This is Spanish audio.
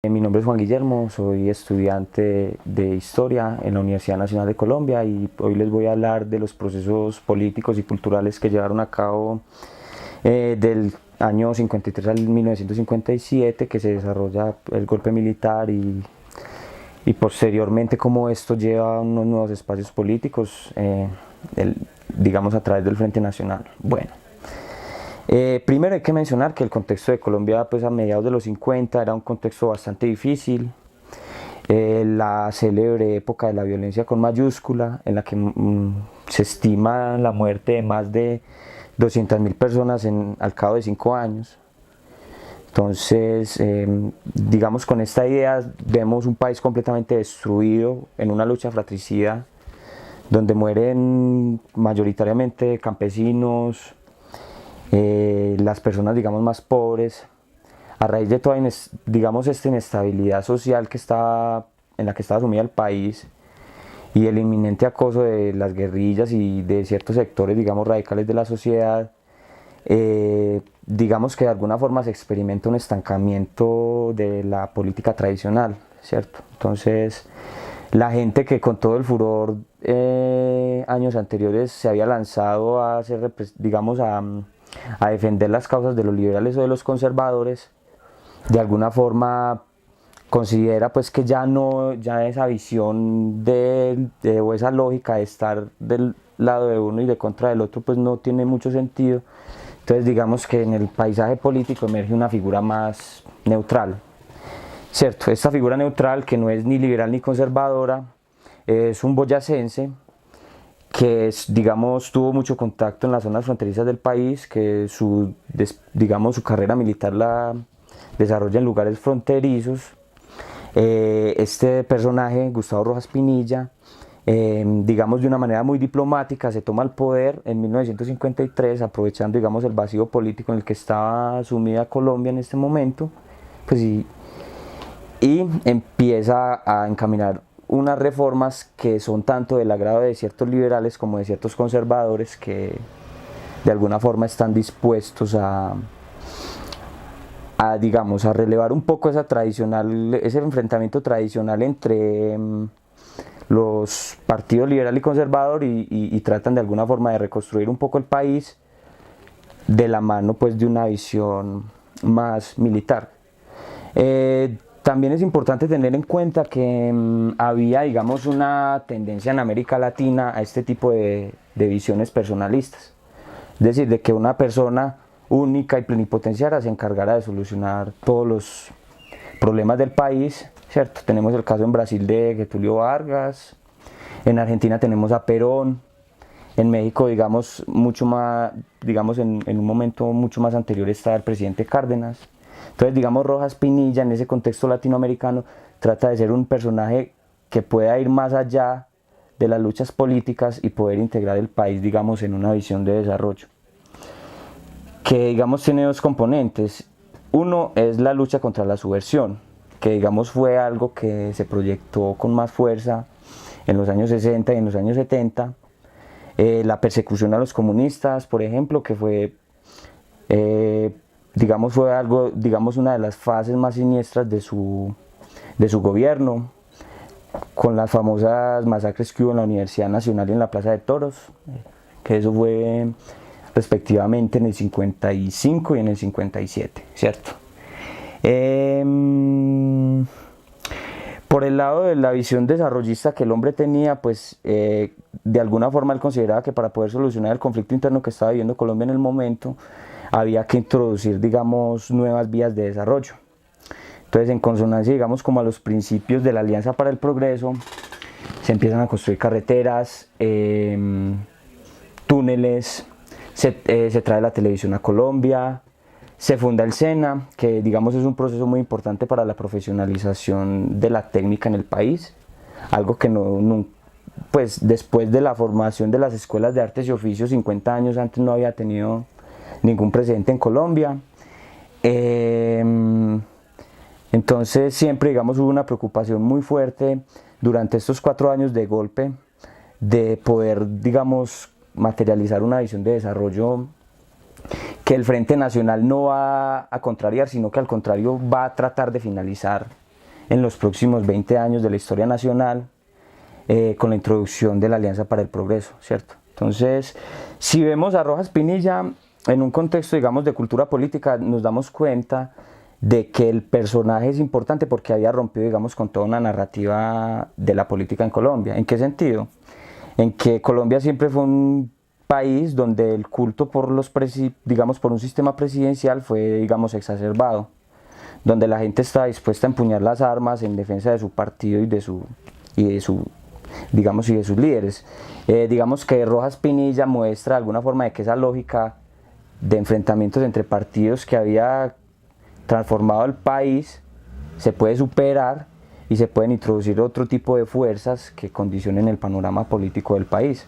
Mi nombre es Juan Guillermo, soy estudiante de Historia en la Universidad Nacional de Colombia y hoy les voy a hablar de los procesos políticos y culturales que llevaron a cabo del año 53 al 1957, que se desarrolla el golpe militar y posteriormente cómo esto lleva a unos nuevos espacios políticos, digamos a través del Frente Nacional. Bueno. Primero hay que mencionar que el contexto de Colombia pues a mediados de los 50 era un contexto bastante difícil, la célebre época de la violencia con mayúscula, en la que se estima la muerte de más de 200.000 personas al cabo de 5 años. Entonces, digamos, con esta idea vemos un país completamente destruido en una lucha fratricida, donde mueren mayoritariamente campesinos, las personas, digamos, más pobres, a raíz de toda, digamos, esta inestabilidad social en la que estaba sumida el país y el inminente acoso de las guerrillas y de ciertos sectores, digamos, radicales de la sociedad. Digamos que de alguna forma se experimenta un estancamiento de la política tradicional, ¿cierto? Entonces, la gente que con todo el furor años anteriores se había lanzado a hacer, digamos, a defender las causas de los liberales o de los conservadores, de alguna forma considera pues que ya esa visión o esa lógica de estar del lado de uno y de contra del otro pues no tiene mucho sentido. Entonces digamos que en el paisaje político emerge una figura más neutral, ¿cierto? Esta figura neutral, que no es ni liberal ni conservadora, es un boyacense que digamos, tuvo mucho contacto en las zonas fronterizas del país, que digamos, su carrera militar la desarrolla en lugares fronterizos. Este personaje, Gustavo Rojas Pinilla, digamos, de una manera muy diplomática, se toma el poder en 1953, aprovechando, digamos, el vacío político en el que estaba sumida Colombia en este momento, pues, y empieza a encaminar unas reformas que son tanto del agrado de ciertos liberales como de ciertos conservadores que de alguna forma están dispuestos digamos, a relevar un poco ese enfrentamiento tradicional entre los partidos liberal y conservador y tratan de alguna forma de reconstruir un poco el país de la mano pues de una visión más militar. También es importante tener en cuenta que había, digamos, una tendencia en América Latina a este tipo de visiones personalistas. Es decir, de que una persona única y plenipotenciaria se encargara de solucionar todos los problemas del país, ¿cierto? Tenemos el caso en Brasil de Getúlio Vargas, en Argentina tenemos a Perón, en México, digamos, mucho más, digamos, en un momento mucho más anterior está el presidente Cárdenas. Entonces, digamos, Rojas Pinilla en ese contexto latinoamericano trata de ser un personaje que pueda ir más allá de las luchas políticas y poder integrar el país, digamos, en una visión de desarrollo, que, digamos, tiene dos componentes. Uno es la lucha contra la subversión, que, digamos, fue algo que se proyectó con más fuerza en los años 60 y en los años 70. La persecución a los comunistas, por ejemplo, que fue digamos, fue algo, digamos, una de las fases más siniestras de su gobierno, con las famosas masacres que hubo en la Universidad Nacional y en la Plaza de Toros, que eso fue respectivamente en el 55 y en el 57, ¿cierto? Por el lado de la visión desarrollista que el hombre tenía, pues de alguna forma él consideraba que para poder solucionar el conflicto interno que estaba viviendo Colombia en el momento, había que introducir, digamos, nuevas vías de desarrollo. Entonces, en consonancia, digamos, como a los principios de la Alianza para el Progreso, se empiezan a construir carreteras, túneles, se trae la televisión a Colombia, se funda el SENA, que, digamos, es un proceso muy importante para la profesionalización de la técnica en el país, algo que pues después de la formación de las escuelas de artes y oficios 50 años antes no había tenido ningún precedente en Colombia. Entonces siempre, digamos, hubo una preocupación muy fuerte durante estos 4 años de golpe de poder, digamos, materializar una visión de desarrollo que el Frente Nacional no va a contrariar, sino que al contrario va a tratar de finalizar en los próximos 20 años de la historia nacional, con la introducción de la Alianza para el Progreso, ¿cierto? Entonces, si vemos a Rojas Pinilla en un contexto, digamos, de cultura política, nos damos cuenta de que el personaje es importante porque había rompido, digamos, con toda una narrativa de la política en Colombia. ¿En qué sentido? En que Colombia siempre fue un país donde el culto por digamos, por un sistema presidencial fue, digamos, exacerbado, donde la gente estaba dispuesta a empuñar las armas en defensa de su partido y de sus líderes. Digamos que Rojas Pinilla muestra de alguna forma de que esa lógica de enfrentamientos entre partidos que había transformado el país se puede superar y se pueden introducir otro tipo de fuerzas que condicionen el panorama político del país.